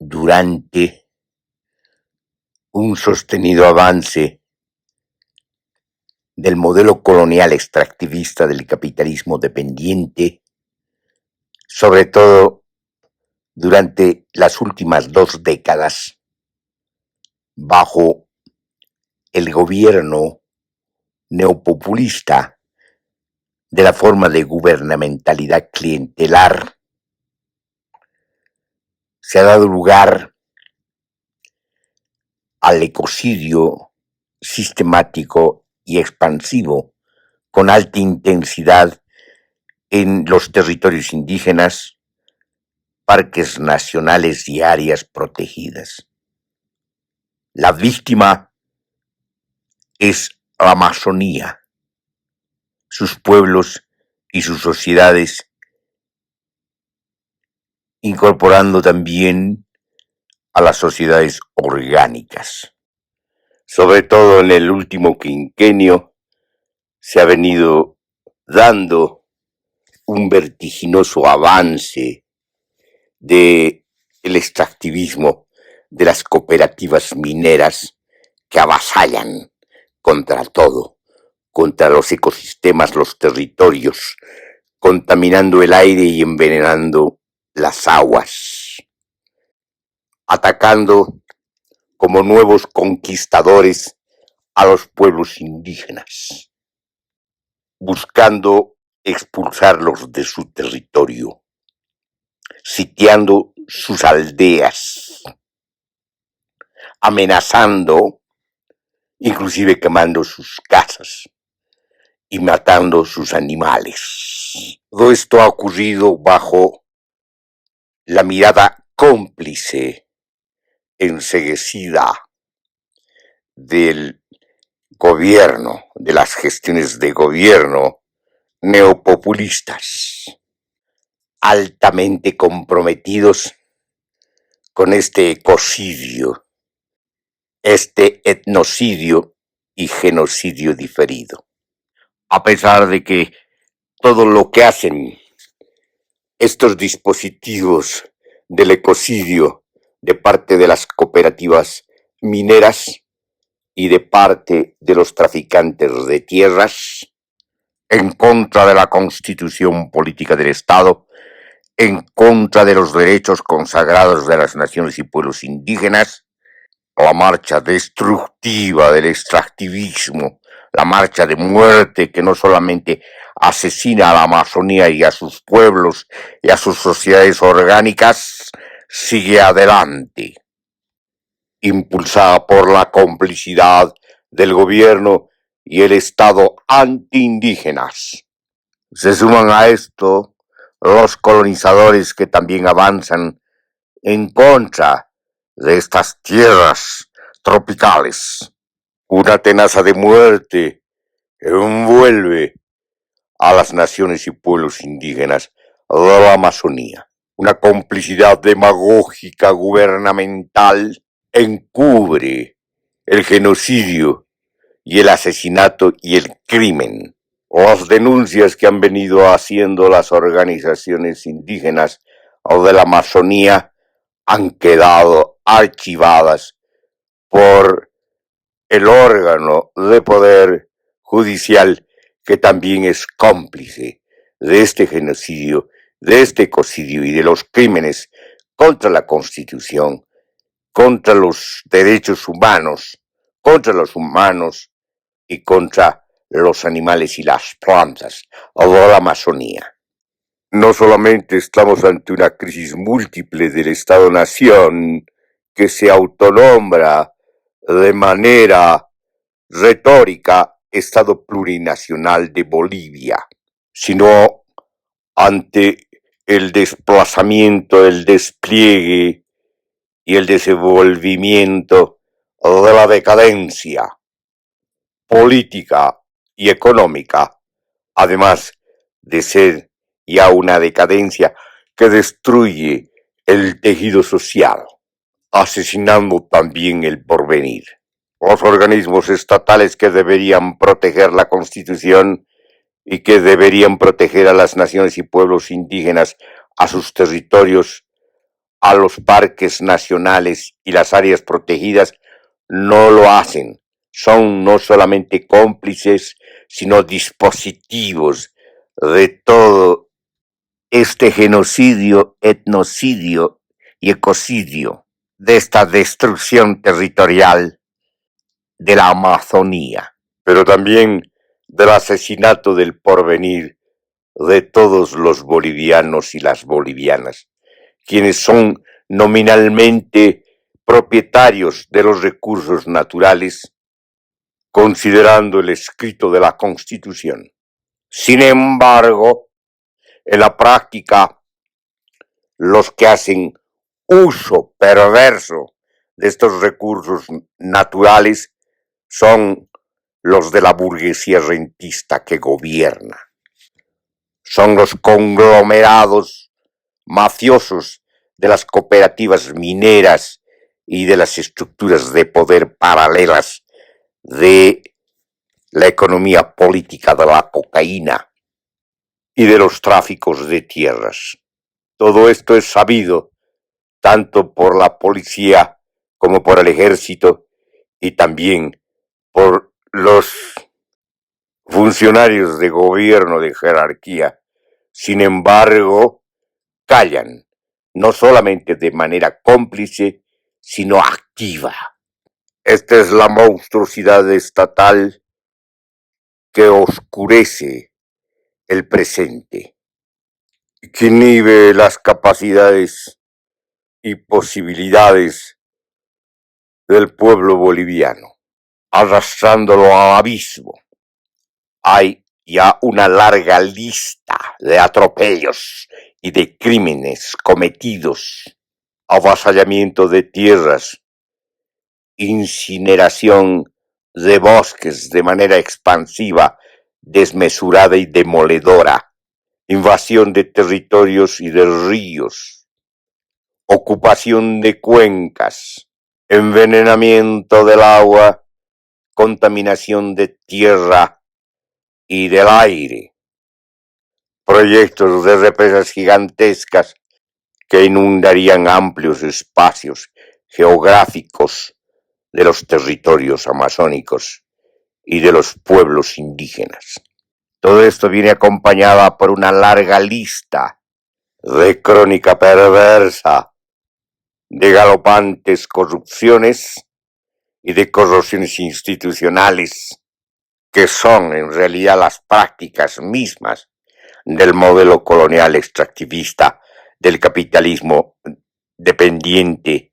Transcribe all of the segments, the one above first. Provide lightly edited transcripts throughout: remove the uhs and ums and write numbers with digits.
durante un sostenido avance del modelo colonial extractivista del capitalismo dependiente, sobre todo durante las últimas 2 décadas, bajo el gobierno neopopulista de la forma de gubernamentalidad clientelar, se ha dado lugar al ecocidio sistemático y expansivo con alta intensidad en los territorios indígenas, parques nacionales y áreas protegidas. La víctima es la Amazonía, sus pueblos y sus sociedades, incorporando también a las sociedades orgánicas. Sobre todo en el último quinquenio se ha venido dando un vertiginoso avance del extractivismo de las cooperativas mineras que avasallan contra todo, contra los ecosistemas, los territorios, contaminando el aire y envenenando las aguas, atacando como nuevos conquistadores a los pueblos indígenas, buscando expulsarlos de su territorio, sitiando sus aldeas, amenazando, inclusive quemando sus casas y matando sus animales. Todo esto ha ocurrido bajo la mirada cómplice, enceguecida del gobierno, de las gestiones de gobierno neopopulistas, altamente comprometidos con este ecocidio, este etnocidio y genocidio diferido. A pesar de que todo lo que hacen estos dispositivos del ecocidio de parte de las cooperativas mineras y de parte de los traficantes de tierras, en contra de la Constitución política del Estado, en contra de los derechos consagrados de las naciones y pueblos indígenas, la marcha destructiva del extractivismo, la marcha de muerte que no solamente asesina a la Amazonía y a sus pueblos y a sus sociedades orgánicas, sigue adelante, impulsada por la complicidad del gobierno y el Estado antiindígenas. Se suman a esto los colonizadores que también avanzan en contra de estas tierras tropicales. Una tenaza de muerte envuelve a las naciones y pueblos indígenas de la Amazonía. Una complicidad demagógica gubernamental encubre el genocidio y el asesinato y el crimen. Las denuncias que han venido haciendo las organizaciones indígenas de la Amazonía han quedado archivadas por el órgano de poder judicial que también es cómplice de este genocidio, de este ecocidio y de los crímenes contra la Constitución, contra los derechos humanos, contra los humanos y contra los animales y las plantas de la Amazonía. No solamente estamos ante una crisis múltiple del Estado-Nación que se autonombra de manera retórica Estado plurinacional de Bolivia, sino ante el desplazamiento, el despliegue y el desenvolvimiento de la decadencia política y económica, además de ser ya una decadencia que destruye el tejido social, asesinando también el porvenir. Los organismos estatales que deberían proteger la Constitución y que deberían proteger a las naciones y pueblos indígenas, a sus territorios, a los parques nacionales y las áreas protegidas no lo hacen. Son no solamente cómplices, sino dispositivos de todo este genocidio, etnocidio y ecocidio, de esta destrucción territorial de la Amazonía, pero también del asesinato del porvenir de todos los bolivianos y las bolivianas, quienes son nominalmente propietarios de los recursos naturales, considerando el escrito de la Constitución. Sin embargo, en la práctica, los que hacen uso perverso de estos recursos naturales son los de la burguesía rentista que gobierna. Son los conglomerados mafiosos de las cooperativas mineras y de las estructuras de poder paralelas de la economía política de la cocaína y de los tráficos de tierras. Todo esto es sabido tanto por la policía como por el ejército y también por los funcionarios de gobierno de jerarquía. Sin embargo, callan, no solamente de manera cómplice, sino activa. Esta es la monstruosidad estatal que oscurece el presente, que inhibe las capacidades y posibilidades del pueblo boliviano, arrastrándolo al abismo. Hay ya una larga lista de atropellos y de crímenes cometidos: avasallamiento de tierras, incineración de bosques de manera expansiva, desmesurada y demoledora, invasión de territorios y de ríos, ocupación de cuencas, envenenamiento del agua, contaminación de tierra y del aire, proyectos de represas gigantescas que inundarían amplios espacios geográficos de los territorios amazónicos y de los pueblos indígenas. Todo esto viene acompañada por una larga lista de crónica perversa, de galopantes corrupciones y de corrosiones institucionales, que son en realidad las prácticas mismas del modelo colonial extractivista del capitalismo dependiente,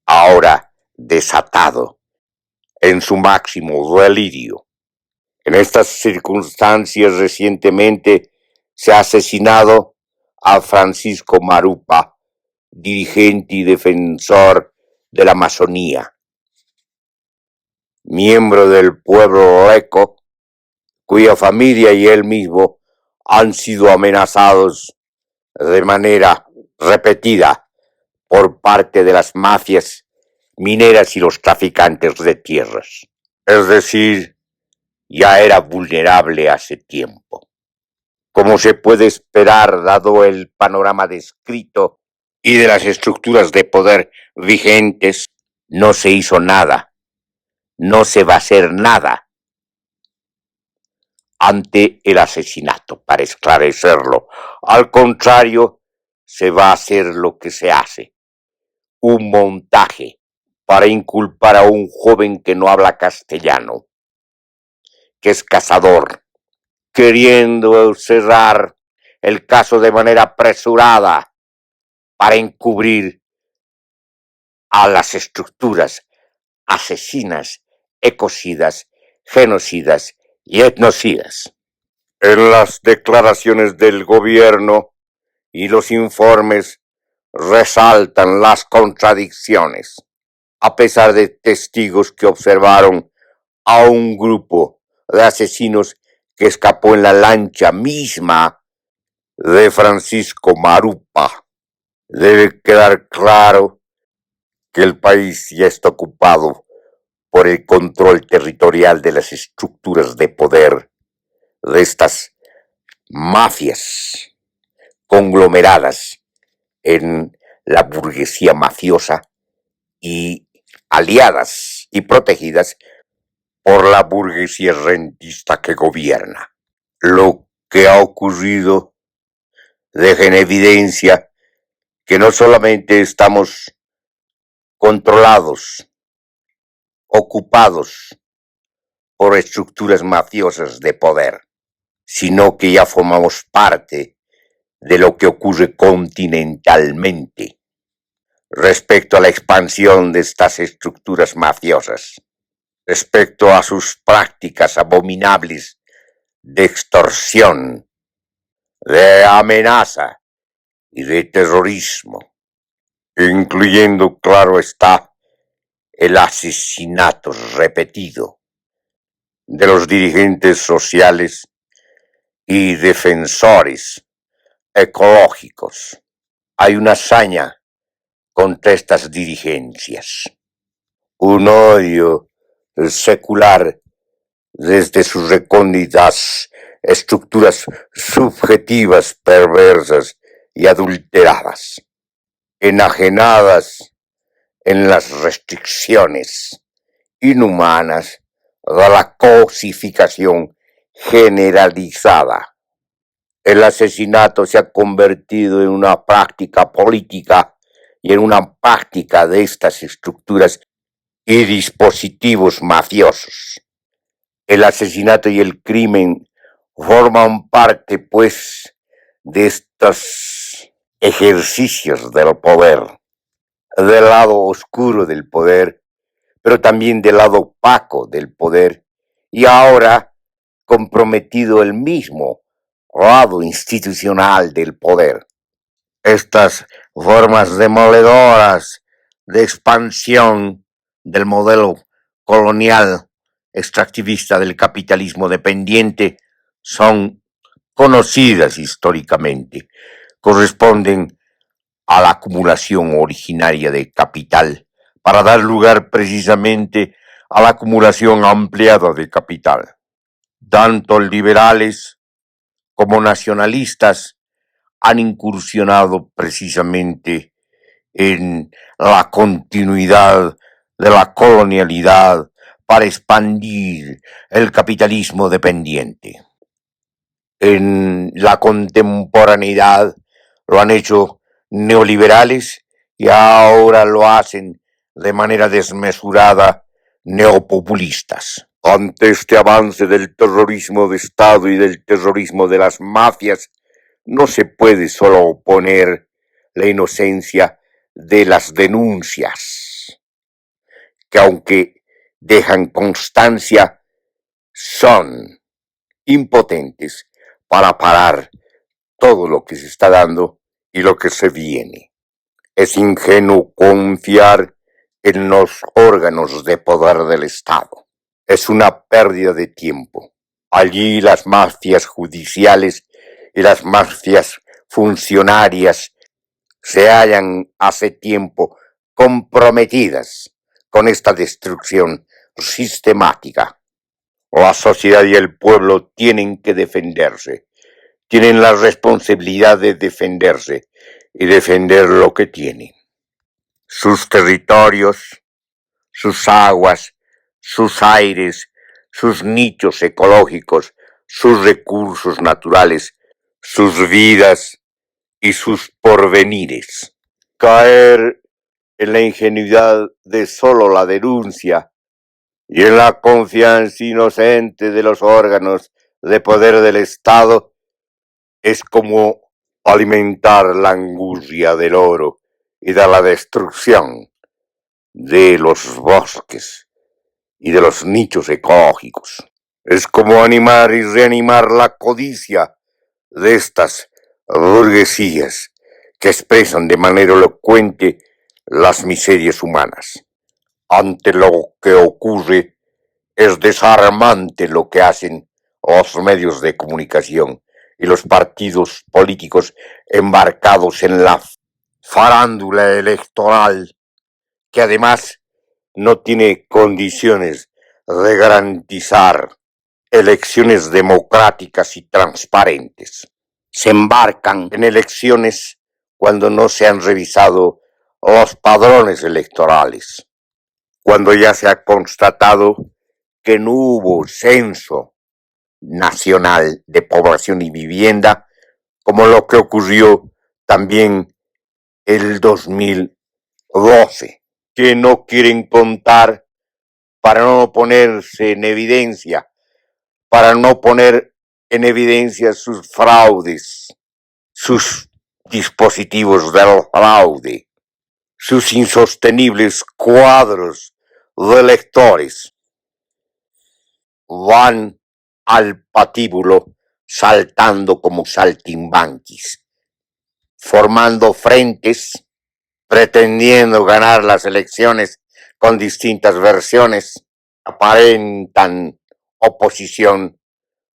ahora desatado en su máximo delirio. En estas circunstancias, recientemente se ha asesinado a Francisco Marupa, dirigente y defensor de la Amazonía, miembro del pueblo Leco, cuya familia y él mismo han sido amenazados de manera repetida por parte de las mafias mineras y los traficantes de tierras. Es decir, ya era vulnerable hace tiempo. Como se puede esperar, dado el panorama descrito y de las estructuras de poder vigentes, no se hizo nada, no se va a hacer nada ante el asesinato para esclarecerlo. Al contrario, se va a hacer lo que se hace: un montaje para inculpar a un joven que no habla castellano, que es cazador, queriendo cerrar el caso de manera apresurada para encubrir a las estructuras asesinas, ecocidas, genocidas y etnocidas. En las declaraciones del gobierno y los informes resaltan las contradicciones, a pesar de testigos que observaron a un grupo de asesinos que escapó en la lancha misma de Francisco Marupa. Debe quedar claro que el país ya está ocupado por el control territorial de las estructuras de poder de estas mafias conglomeradas en la burguesía mafiosa y aliadas y protegidas por la burguesía rentista que gobierna. Lo que ha ocurrido deja en evidencia que no solamente estamos controlados, ocupados por estructuras mafiosas de poder, sino que ya formamos parte de lo que ocurre continentalmente respecto a la expansión de estas estructuras mafiosas, respecto a sus prácticas abominables de extorsión, de amenaza y de terrorismo, incluyendo, claro está, el asesinato repetido de los dirigentes sociales y defensores ecológicos. Hay una hazaña contra estas dirigencias, un odio secular desde sus recónditas estructuras subjetivas, perversas y adulteradas, enajenadas en las restricciones inhumanas de la cosificación generalizada. El asesinato se ha convertido en una práctica política y en una práctica de estas estructuras y dispositivos mafiosos. El asesinato y el crimen forman parte, pues, de estos ejercicios del poder, del lado oscuro del poder, pero también del lado opaco del poder, y ahora comprometido el mismo lado institucional del poder. Estas formas demoledoras de expansión del modelo colonial extractivista del capitalismo dependiente son conocidas históricamente, corresponden a la acumulación originaria de capital para dar lugar precisamente a la acumulación ampliada de capital. Tanto liberales como nacionalistas han incursionado precisamente en la continuidad de la colonialidad para expandir el capitalismo dependiente. En la contemporaneidad lo han hecho neoliberales y ahora lo hacen de manera desmesurada neopopulistas. Ante este avance del terrorismo de Estado y del terrorismo de las mafias, no se puede solo oponer la inocencia de las denuncias, que aunque dejan constancia, son impotentes para parar todo lo que se está dando y lo que se viene. Es ingenuo confiar en los órganos de poder del Estado. Es una pérdida de tiempo. Allí las mafias judiciales y las mafias funcionarias se hallan hace tiempo comprometidas con esta destrucción sistemática. La sociedad y el pueblo tienen que defenderse, tienen la responsabilidad de defenderse y defender lo que tienen. Sus territorios, sus aguas, sus aires, sus nichos ecológicos, sus recursos naturales, sus vidas y sus porvenires. Caer en la ingenuidad de solo la denuncia y en la confianza inocente de los órganos de poder del Estado es como alimentar la angustia del oro y de la destrucción de los bosques y de los nichos ecológicos. Es como animar y reanimar la codicia de estas burguesías que expresan de manera elocuente las miserias humanas. Ante lo que ocurre, es desarmante lo que hacen los medios de comunicación y los partidos políticos embarcados en la farándula electoral, que además no tiene condiciones de garantizar elecciones democráticas y transparentes. Se embarcan en elecciones cuando no se han revisado los padrones electorales, cuando ya se ha constatado que no hubo censo nacional de población y vivienda, como lo que ocurrió también el 2012, que no quieren contar para no ponerse en evidencia, para no poner en evidencia sus fraudes, sus dispositivos del fraude, sus insostenibles cuadros de electores. Van al patíbulo saltando como saltimbanquis, formando frentes, pretendiendo ganar las elecciones con distintas versiones, aparentan oposición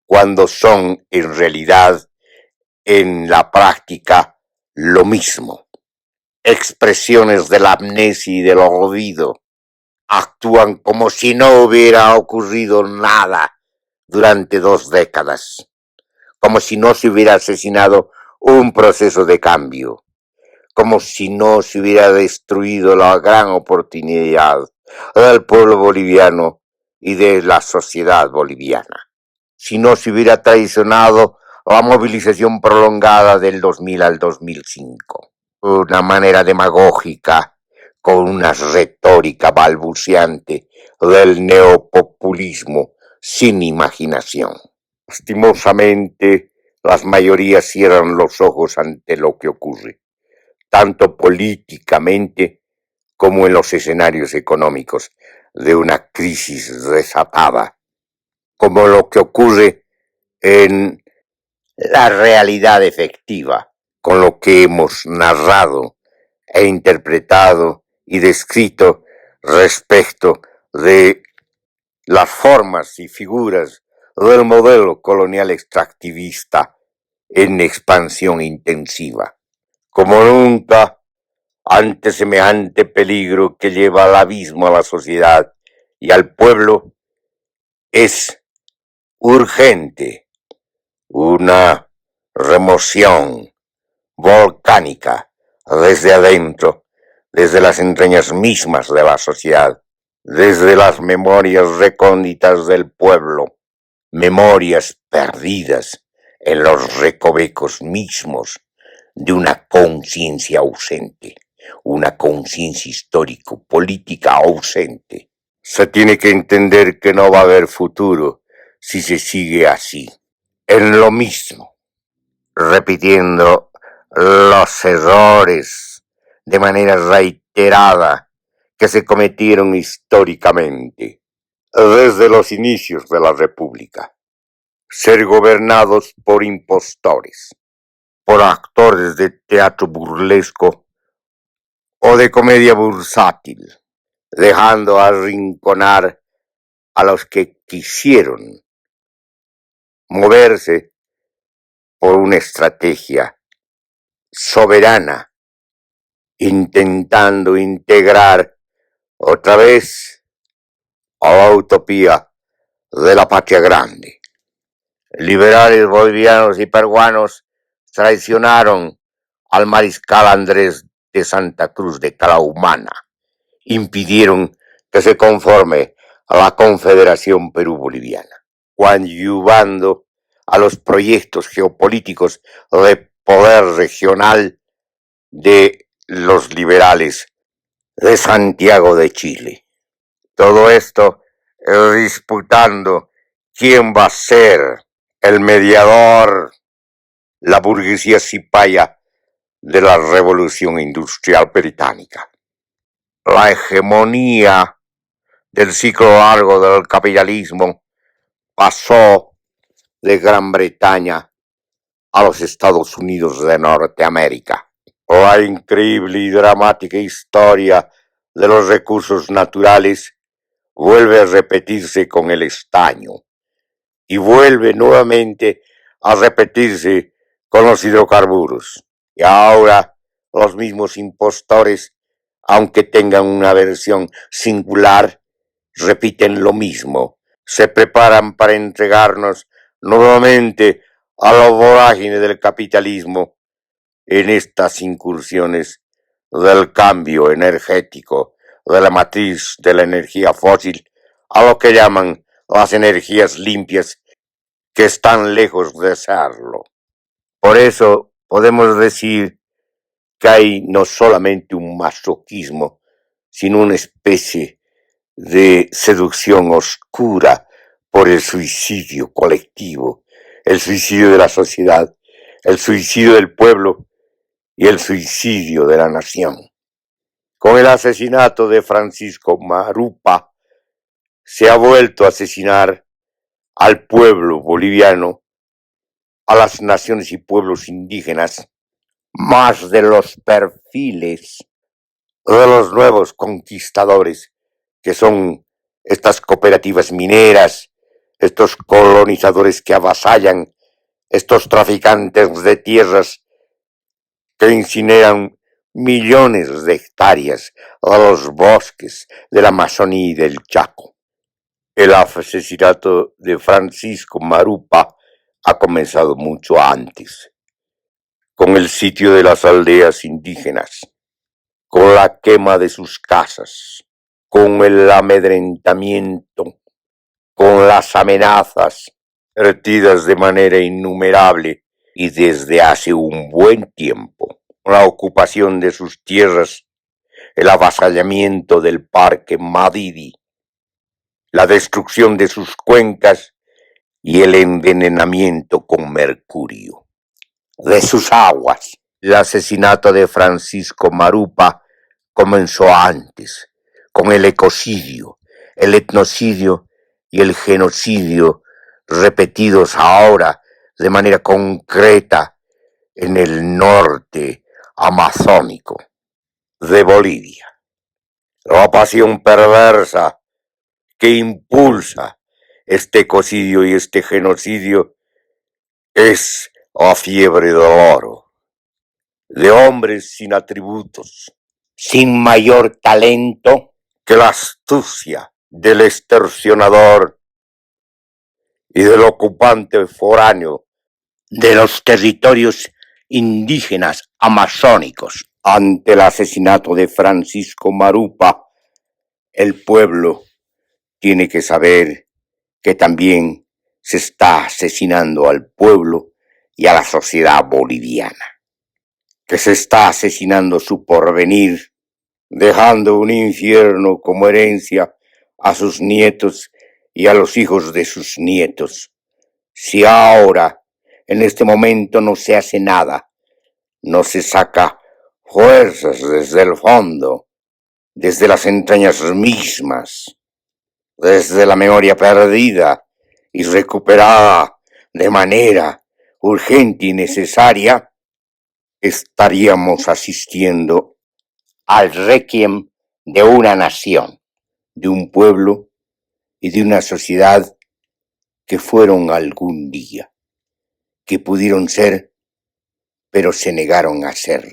cuando son en realidad, en la práctica, lo mismo. Expresiones de la amnesia y del olvido. Actúan como si no hubiera ocurrido nada durante 2 décadas, como si no se hubiera asesinado un proceso de cambio, como si no se hubiera destruido la gran oportunidad del pueblo boliviano y de la sociedad boliviana, si no se hubiera traicionado la movilización prolongada del 2000 al 2005. Una manera demagógica, con una retórica balbuceante del neopopulismo sin imaginación. Lastimosamente, las mayorías cierran los ojos ante lo que ocurre, tanto políticamente como en los escenarios económicos de una crisis desatada, como lo que ocurre en la realidad efectiva, con lo que hemos narrado e interpretado y descrito respecto de las formas y figuras del modelo colonial extractivista en expansión intensiva. Como nunca, ante semejante peligro que lleva al abismo a la sociedad y al pueblo, es urgente una remoción volcánica desde adentro, desde las entrañas mismas de la sociedad, desde las memorias recónditas del pueblo, memorias perdidas en los recovecos mismos de una conciencia ausente, una conciencia histórico-política ausente. Se tiene que entender que no va a haber futuro si se sigue así, en lo mismo, repitiendo los errores de manera reiterada que se cometieron históricamente desde los inicios de la República. Ser gobernados por impostores, por actores de teatro burlesco o de comedia bursátil, dejando arrinconar a los que quisieron moverse por una estrategia soberana, intentando integrar otra vez a la utopía de la patria grande. Liberales bolivianos y peruanos traicionaron al mariscal Andrés de Santa Cruz de Carahumana, impidieron que se conforme a la Confederación Perú-Boliviana, coadyuvando a los proyectos geopolíticos de poder regional de los liberales de Santiago de Chile. Todo esto disputando quién va a ser el mediador, la burguesía cipaya de la revolución industrial británica. La hegemonía del ciclo largo del capitalismo pasó de Gran Bretaña a los Estados Unidos de Norteamérica. La increíble y dramática historia de los recursos naturales vuelve a repetirse con el estaño y vuelve nuevamente a repetirse con los hidrocarburos. Y ahora los mismos impostores, aunque tengan una versión singular, repiten lo mismo, se preparan para entregarnos nuevamente a la vorágine del capitalismo en estas incursiones del cambio energético de la matriz de la energía fósil a lo que llaman las energías limpias, que están lejos de serlo. Por eso podemos decir que hay no solamente un masoquismo, sino una especie de seducción oscura por el suicidio colectivo, el suicidio de la sociedad, el suicidio del pueblo y el suicidio de la nación. Con el asesinato de Francisco Marupa, se ha vuelto a asesinar al pueblo boliviano, a las naciones y pueblos indígenas, más de los perfiles de los nuevos conquistadores, que son estas cooperativas mineras, estos colonizadores que avasallan, estos traficantes de tierras que incineran millones de hectáreas a los bosques de la Amazonía y del Chaco. El asesinato de Francisco Marupa ha comenzado mucho antes, con el sitio de las aldeas indígenas, con la quema de sus casas, con el amedrentamiento, con las amenazas vertidas de manera innumerable y desde hace un buen tiempo, la ocupación de sus tierras, el avasallamiento del Parque Madidi, la destrucción de sus cuencas y el envenenamiento con mercurio de sus aguas. El asesinato de Francisco Marupa comenzó antes, con el ecocidio, el etnocidio y el genocidio repetidos ahora de manera concreta en el norte amazónico de Bolivia. La pasión perversa que impulsa este ecocidio y este genocidio es la fiebre del oro, de hombres sin atributos, sin mayor talento que la astucia del extorsionador y del ocupante foráneo de los territorios indígenas amazónicos. Ante el asesinato de Francisco Marupa, el pueblo tiene que saber que también se está asesinando al pueblo y a la sociedad boliviana, que se está asesinando su porvenir, dejando un infierno como herencia a sus nietos y a los hijos de sus nietos. Si ahora, en este momento, no se hace nada, no se saca fuerzas desde el fondo, desde las entrañas mismas, desde la memoria perdida y recuperada de manera urgente y necesaria, estaríamos asistiendo al requiem de una nación, de un pueblo y de una sociedad que fueron algún día, que pudieron ser, pero se negaron a ser.